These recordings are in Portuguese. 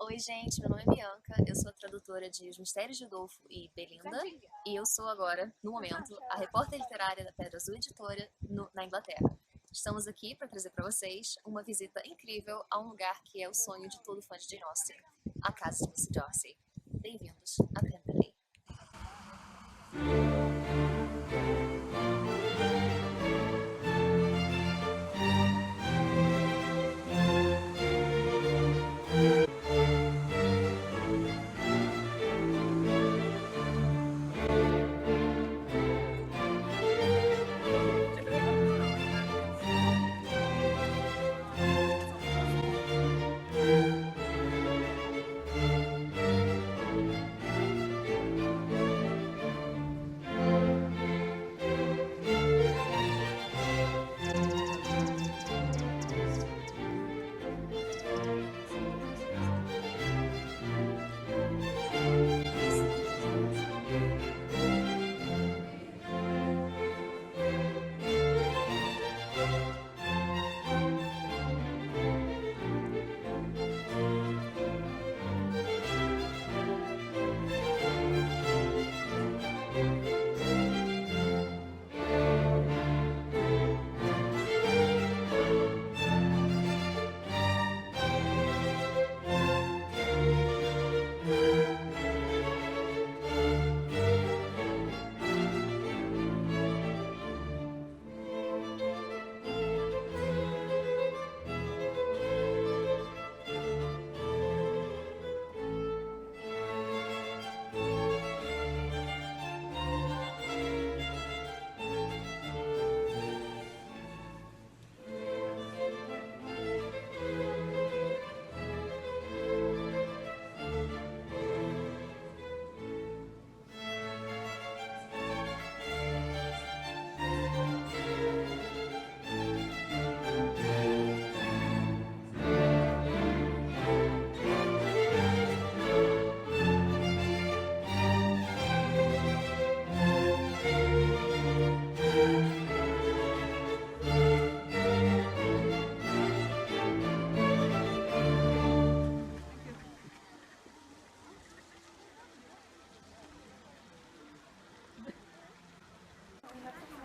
Oi, gente, meu nome é Bianca, eu sou a tradutora de Os Mistérios de Rodolfo e Belinda, e eu sou agora, no momento, a repórter literária da Pedra Azul Editora na Inglaterra. Estamos aqui para trazer para vocês uma visita incrível a um lugar que é o sonho de todo fã de Jane Austen, a casa de Miss Darcy. Bem-vindos a Pemberley.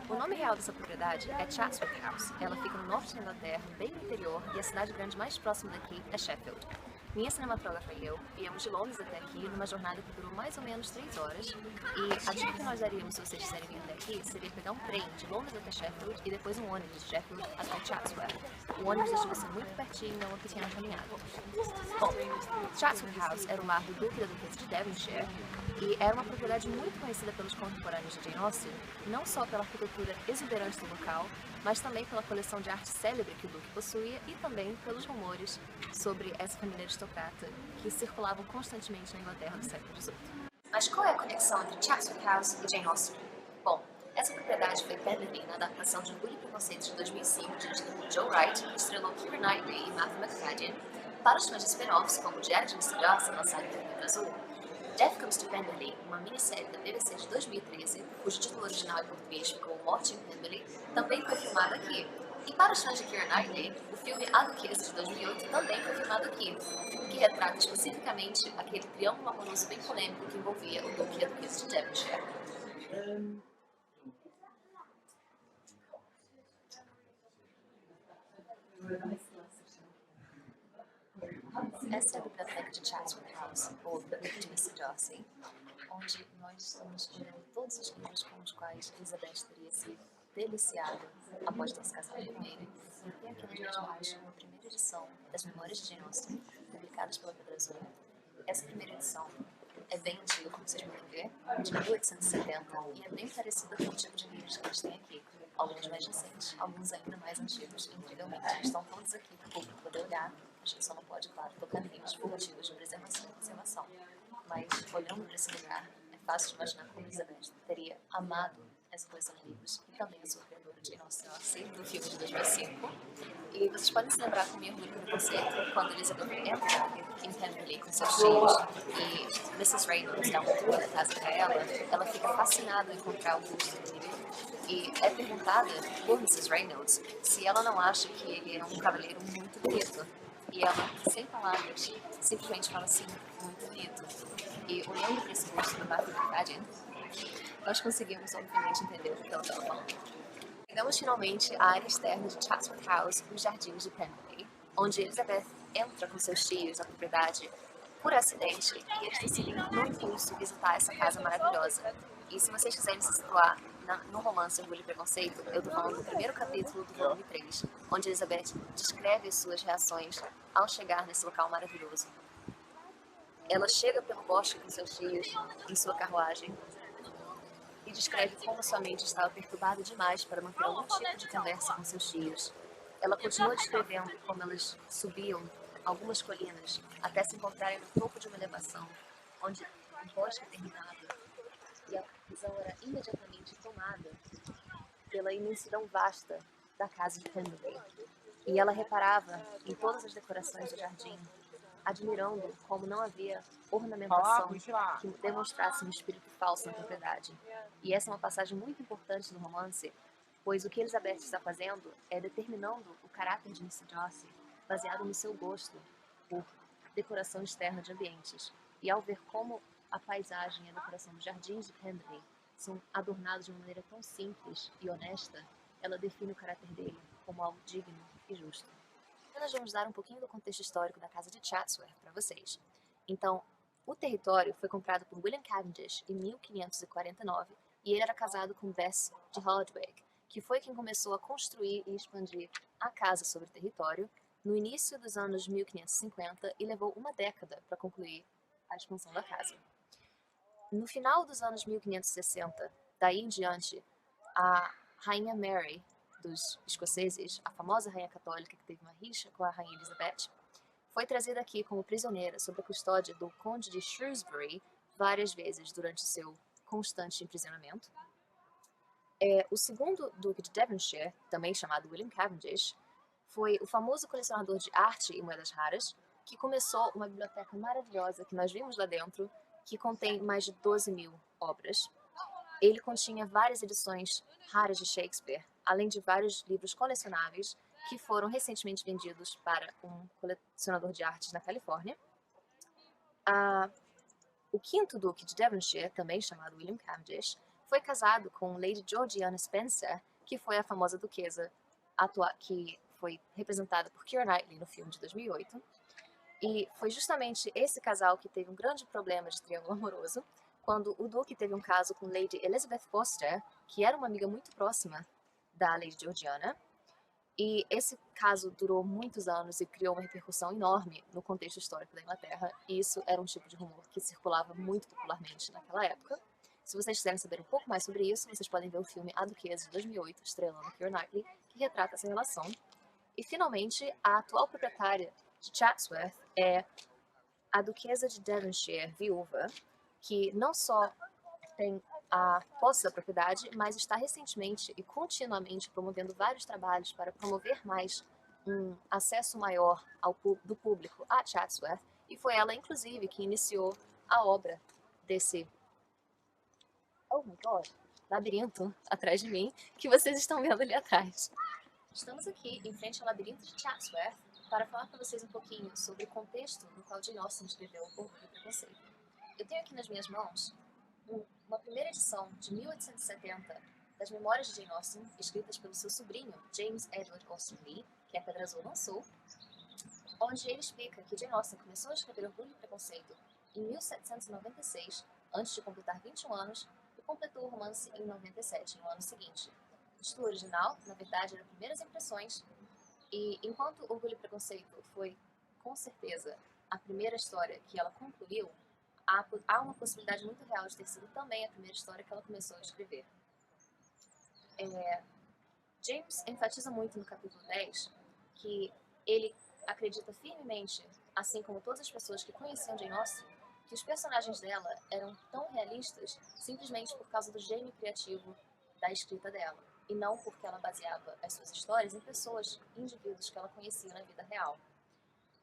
O nome real dessa propriedade é Chatsworth House. Ela fica no norte da Inglaterra, bem no interior, e a cidade grande mais próxima daqui é Sheffield. Minha cinematógrafa e eu viemos de Londres até aqui numa jornada que durou mais ou menos 3 horas, e a dica que nós daríamos se vocês quiserem vir até aqui seria pegar um trem de Londres até Sheffield e depois um ônibus de Sheffield até Chatsworth. O ônibus deixa você muito pertinho, é uma pequena caminhada. Bom, Chatsworth House era o lar do Duque e da Duquesa de Devonshire, e era uma propriedade muito conhecida pelos contemporâneos de Jane Austen, não só pela arquitetura exuberante do local, mas também pela coleção de arte célebre que o Duque possuía e também pelos rumores sobre essa família aristocrata que circulavam constantemente na Inglaterra do século XVIII. Mas qual é a conexão entre Chatsworth House e Jane Austen? Bom, essa propriedade foi Pemberley na adaptação de Orgulho e Preconceito de 2005, dirigida por Joe Wright, que estrelou Keira Knightley e Matthew Macfadyen, para os fãs de spin-offs como Diário de Miss Darcy, lançado pelo Livro Azul. Death Comes to Pemberley, uma minissérie da BBC de 2013, cujo título original em português ficou Morte em Pemberley, também foi filmado aqui. E para os fãs de Keira Knightley, o filme A Duquesa de 2008 também foi filmado aqui, um filme que retrata especificamente aquele triângulo amoroso bem polêmico que envolvia o Duque e a Duquesa de Devonshire. Essa é a biblioteca de Chatsworth House, ou Biblioteca de Miss Darcy, onde nós estamos lendo todos os livros com os quais Elizabeth teria se deliciado após ter se casado com ele. E tem aqui nas minhas mãos uma primeira edição das Memórias de Jane Austen, publicadas pela Pedra Azul. Essa primeira edição é bem antiga, como vocês podem ver, de 1870, e é bem parecida com o tipo de livros que eles têm aqui. Alguns mais recentes, alguns ainda mais antigos. Incrivelmente, estão todos aqui para o público poder olhar. A gente só não pode, claro, tocar neles por motivos de preservação e conservação. Mas, olhando para esse lugar, é fácil de imaginar como Elizabeth teria amado essa coleção de livros e também a sua criadora de Nossa do filme de 2005. E vocês podem se lembrar com o Orgulho e Preconceito, quando Elizabeth entra em Pemberley com seus tios e Mrs. Reynolds dá uma tour da casa para ela fica fascinada em encontrar o busto dele. E é perguntada por Mrs. Reynolds se ela não acha que ele é um cavaleiro muito bonito. e ela, sem palavras, simplesmente fala assim, muito bonito. E olhando para esse rosto do Martin McFadden, nós conseguimos obviamente entender o que ela estava falando. Chegamos finalmente à área externa de Chatsworth House, nos jardins de Pemberley, onde Elizabeth entra com seus tios na propriedade por acidente e eles decidem, no impulso, visitar essa casa maravilhosa. E se vocês quiserem se situar no romance Orgulho e Preconceito, eu tô falando do primeiro capítulo do volume 3, onde Elizabeth descreve suas reações ao chegar nesse local maravilhoso. Ela chega pelo bosque com seus tios em sua carruagem e descreve como sua mente estava perturbada demais para manter algum tipo de conversa com seus tios. Ela continua descrevendo como elas subiam algumas colinas até se encontrarem no topo de uma elevação, onde o bosque terminava e a visão era imediatamente tomada pela imensidão vasta da casa de Pemberley. E ela reparava em todas as decorações do jardim, admirando como não havia ornamentação que demonstrasse um espírito falso na propriedade. E essa é uma passagem muito importante no romance, pois o que Elizabeth está fazendo é determinando o caráter de Mr. Darcy, baseado no seu gosto por decoração externa de ambientes. E ao ver como a paisagem e a decoração dos jardins de Pemberley são adornados de uma maneira tão simples e honesta, ela define o caráter dele como algo digno e justo. Nós vamos dar um pouquinho do contexto histórico da casa de Chatsworth para vocês. Então, o território foi comprado por William Cavendish em 1549 e ele era casado com Bess de Hardwicke, que foi quem começou a construir e expandir a casa sobre o território no início dos anos 1550 e levou uma década para concluir a expansão da casa. No final dos anos 1560, daí em diante, a rainha Mary dos escoceses, a famosa rainha católica que teve uma rixa com a rainha Elizabeth, foi trazida aqui como prisioneira sob a custódia do conde de Shrewsbury várias vezes durante seu constante aprisionamento. O segundo duque de Devonshire, também chamado William Cavendish, foi o famoso colecionador de arte e moedas raras, que começou uma biblioteca maravilhosa que nós vimos lá dentro, que contém mais de 12.000 obras. Ele continha várias edições raras de Shakespeare, além de vários livros colecionáveis que foram recentemente vendidos para um colecionador de artes na Califórnia. O quinto duque de Devonshire, também chamado William Cavendish, foi casado com Lady Georgiana Spencer, que foi a famosa duquesa que foi representada por Keira Knightley no filme de 2008. E foi justamente esse casal que teve um grande problema de triângulo amoroso, quando o duque teve um caso com Lady Elizabeth Foster, que era uma amiga muito próxima da Lady Georgiana, e esse caso durou muitos anos e criou uma repercussão enorme no contexto histórico da Inglaterra, e isso era um tipo de rumor que circulava muito popularmente naquela época. Se vocês quiserem saber um pouco mais sobre isso, vocês podem ver o filme A Duquesa, de 2008, estrelando Keira Knightley, que retrata essa relação. E, finalmente, a atual proprietária de Chatsworth é a Duquesa de Devonshire, viúva, que não só tem a posse da propriedade, mas está recentemente e continuamente promovendo vários trabalhos para promover mais um acesso maior do público a Chatsworth, e foi ela, inclusive, que iniciou a obra desse oh my god, labirinto atrás de mim, que vocês estão vendo ali atrás. Estamos aqui em frente ao labirinto de Chatsworth para falar para vocês um pouquinho sobre o contexto no qual Jane Austen escreveu Orgulho e Preconceito. Eu tenho aqui nas minhas mãos uma primeira edição de 1870 das Memórias de Jane Austen, escritas pelo seu sobrinho James Edward Austen Lee, que a Pedra Azul lançou, onde ele explica que Jane Austen começou a escrever Orgulho e Preconceito em 1796, antes de completar 21 anos, e completou o romance em 97, no ano seguinte. O título original, na verdade, eram Primeiras Impressões, e enquanto Orgulho e Preconceito foi, com certeza, a primeira história que ela concluiu, há uma possibilidade muito real de ter sido também a primeira história que ela começou a escrever. James enfatiza muito no capítulo 10 que ele acredita firmemente, assim como todas as pessoas que conheciam Jane Austen, que os personagens dela eram tão realistas simplesmente por causa do gênio criativo da escrita dela, e não porque ela baseava as suas histórias em pessoas, indivíduos que ela conhecia na vida real.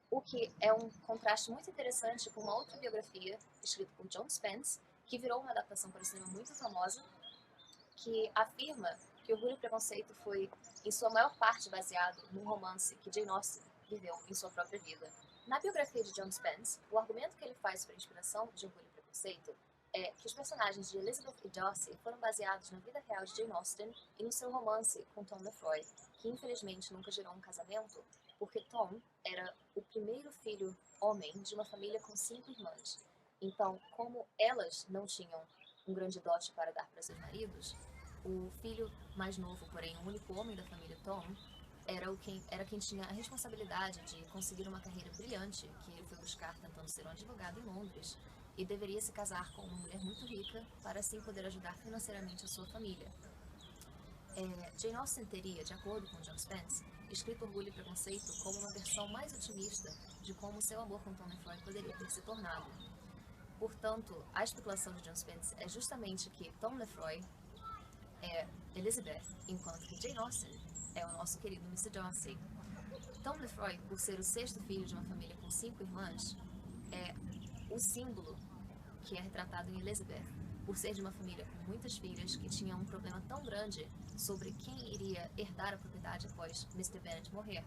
O que é um contraste muito interessante com uma outra biografia, escrita por John Spence, que virou uma adaptação para o cinema muito famosa, que afirma que Orgulho e Preconceito foi, em sua maior parte, baseado num romance que Jane Austen viveu em sua própria vida. Na biografia de John Spence, o argumento que ele faz sobre a inspiração de Orgulho e Preconceito é que os personagens de Elizabeth e Darcy foram baseados na vida real de Jane Austen e no seu romance com Tom Lefroy, que infelizmente nunca gerou um casamento, porque Tom era o primeiro filho homem de uma família com 5 irmãs. Então, como elas não tinham um grande dote para dar para seus maridos, o filho mais novo, porém o único homem da família Tom, era quem tinha a responsabilidade de conseguir uma carreira brilhante, que ele foi buscar tentando ser um advogado em Londres, e deveria se casar com uma mulher muito rica para assim poder ajudar financeiramente a sua família. Jane Austen teria, de acordo com John Spence, escrito Orgulho e Preconceito como uma versão mais otimista de como seu amor com Tom Lefroy poderia ter se tornado. Portanto, a especulação de John Spence é justamente que Tom Lefroy é Elizabeth, enquanto que Jane Austen é o nosso querido Mr. Darcy. Tom Lefroy, por ser o 6º filho de uma família com 5 irmãs, é o símbolo que é retratado em Elizabeth, por ser de uma família com muitas filhas que tinha um problema tão grande sobre quem iria herdar a propriedade após Mr. Bennet morrer.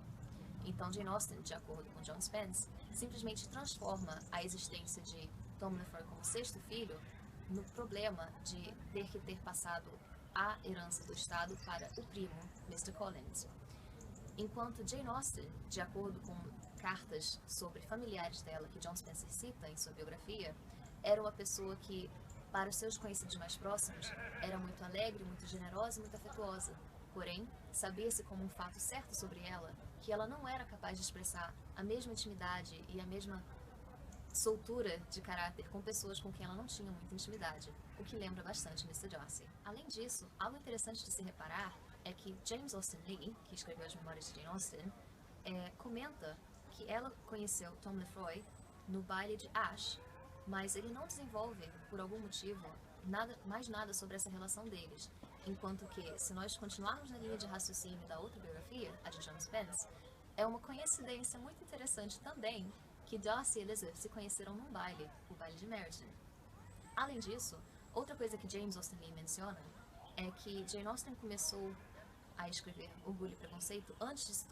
Então Jane Austen, de acordo com John Spence, simplesmente transforma a existência de Tom Lefroy como 6º filho no problema de ter passado a herança do Estado para o primo, Mr. Collins. Enquanto Jane Austen, de acordo com cartas sobre familiares dela que John Spencer cita em sua biografia, era uma pessoa que, para os seus conhecidos mais próximos, era muito alegre, muito generosa e muito afetuosa. Porém, sabia-se como um fato certo sobre ela que ela não era capaz de expressar a mesma intimidade e a mesma soltura de caráter com pessoas com quem ela não tinha muita intimidade, o que lembra bastante Mr. Darcy. Além disso, algo interessante de se reparar é que James Austen Leigh, que escreveu as Memórias de Jane Austen, comenta que ela conheceu Tom Lefroy no baile de Ashe, mas ele não desenvolve, por algum motivo, mais nada sobre essa relação deles, enquanto que, se nós continuarmos na linha de raciocínio da outra biografia, a de John Spence, é uma coincidência muito interessante também que Darcy e Elizabeth se conheceram num baile, o baile de Meryton. Além disso, outra coisa que James Austen Leigh menciona é que Jane Austen começou a escrever Orgulho e Preconceito antes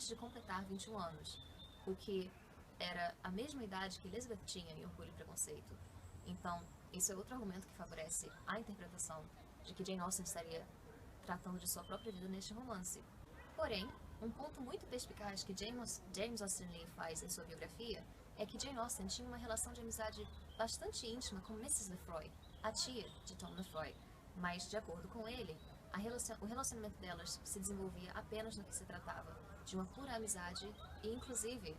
de completar 21 anos, o que era a mesma idade que Elizabeth tinha em Orgulho e Preconceito. Então, isso é outro argumento que favorece a interpretação de que Jane Austen estaria tratando de sua própria vida neste romance. Porém, um ponto muito perspicaz que James Austen Leigh faz em sua biografia é que Jane Austen tinha uma relação de amizade bastante íntima com Mrs. Lefroy, a tia de Tom Lefroy, mas, de acordo com ele, o relacionamento delas se desenvolvia apenas no que se tratava de uma pura amizade e, inclusive,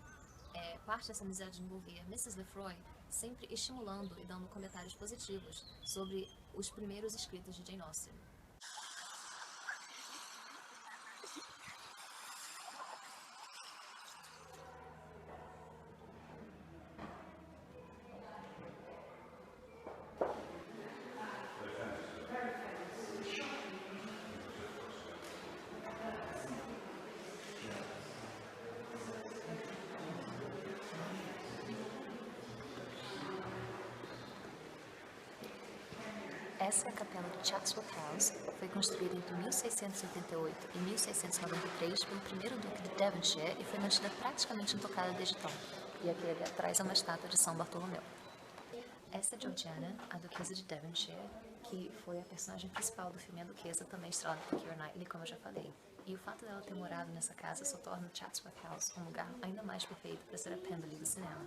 parte dessa amizade envolvia Mrs. Lefroy sempre estimulando e dando comentários positivos sobre os primeiros escritos de Jane Austen. Essa é a capela de Chatsworth House, foi construída entre 1688 e 1693 pelo primeiro duque de Devonshire e foi mantida praticamente intocada desde então. E aqui ali atrás é uma estátua de São Bartolomeu. Essa é Georgiana, a duquesa de Devonshire, que foi a personagem principal do filme A Duquesa, também estrelada por Keira Knightley, como eu já falei. E o fato dela ter morado nessa casa só torna Chatsworth House um lugar ainda mais perfeito para ser a Pemberley do cinema.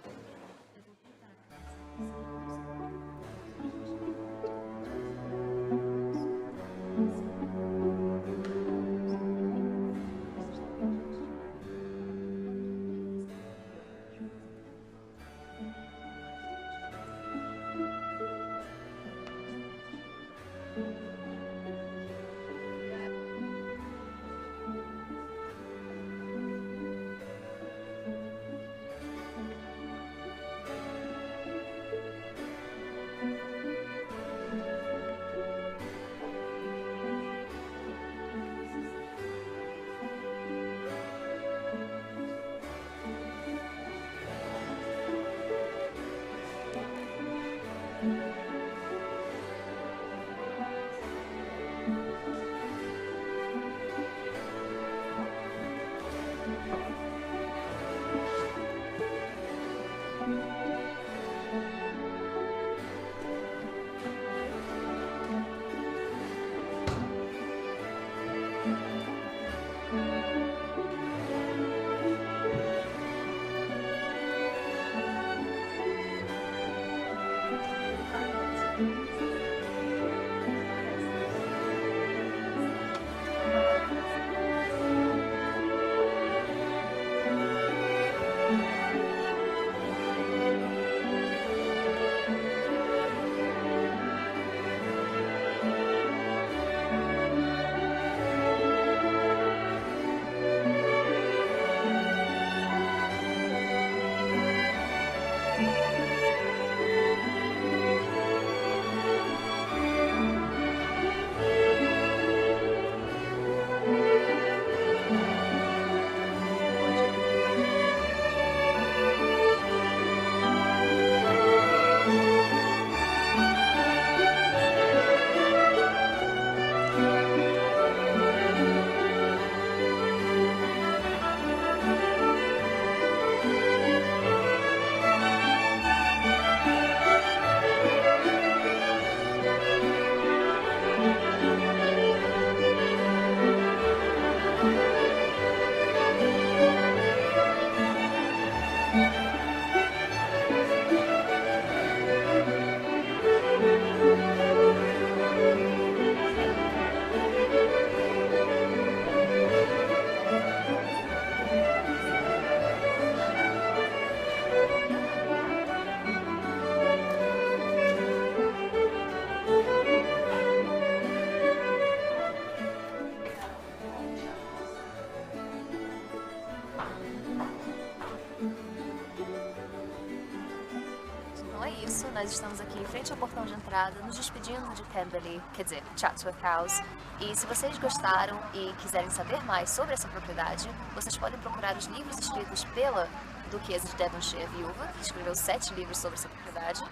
Então é isso, nós estamos aqui em frente ao portão de entrada, nos despedindo de Camberley, quer dizer, Chatsworth House. E se vocês gostaram e quiserem saber mais sobre essa propriedade, vocês podem procurar os livros escritos pela Duquesa de Devonshire Viúva, que escreveu 7 livros sobre essa propriedade.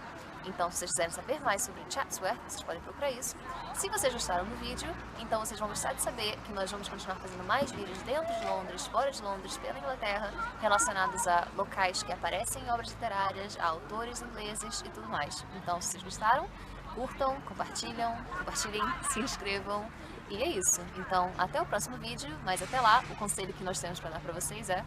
Então, se vocês quiserem saber mais sobre Chatsworth, vocês podem procurar isso. Se vocês gostaram do vídeo, então vocês vão gostar de saber que nós vamos continuar fazendo mais vídeos dentro de Londres, fora de Londres, pela Inglaterra, relacionados a locais que aparecem em obras literárias, a autores ingleses e tudo mais. Então, se vocês gostaram, curtam, compartilhem, se inscrevam. E é isso. Então, até o próximo vídeo, mas até lá, o conselho que nós temos para dar para vocês é: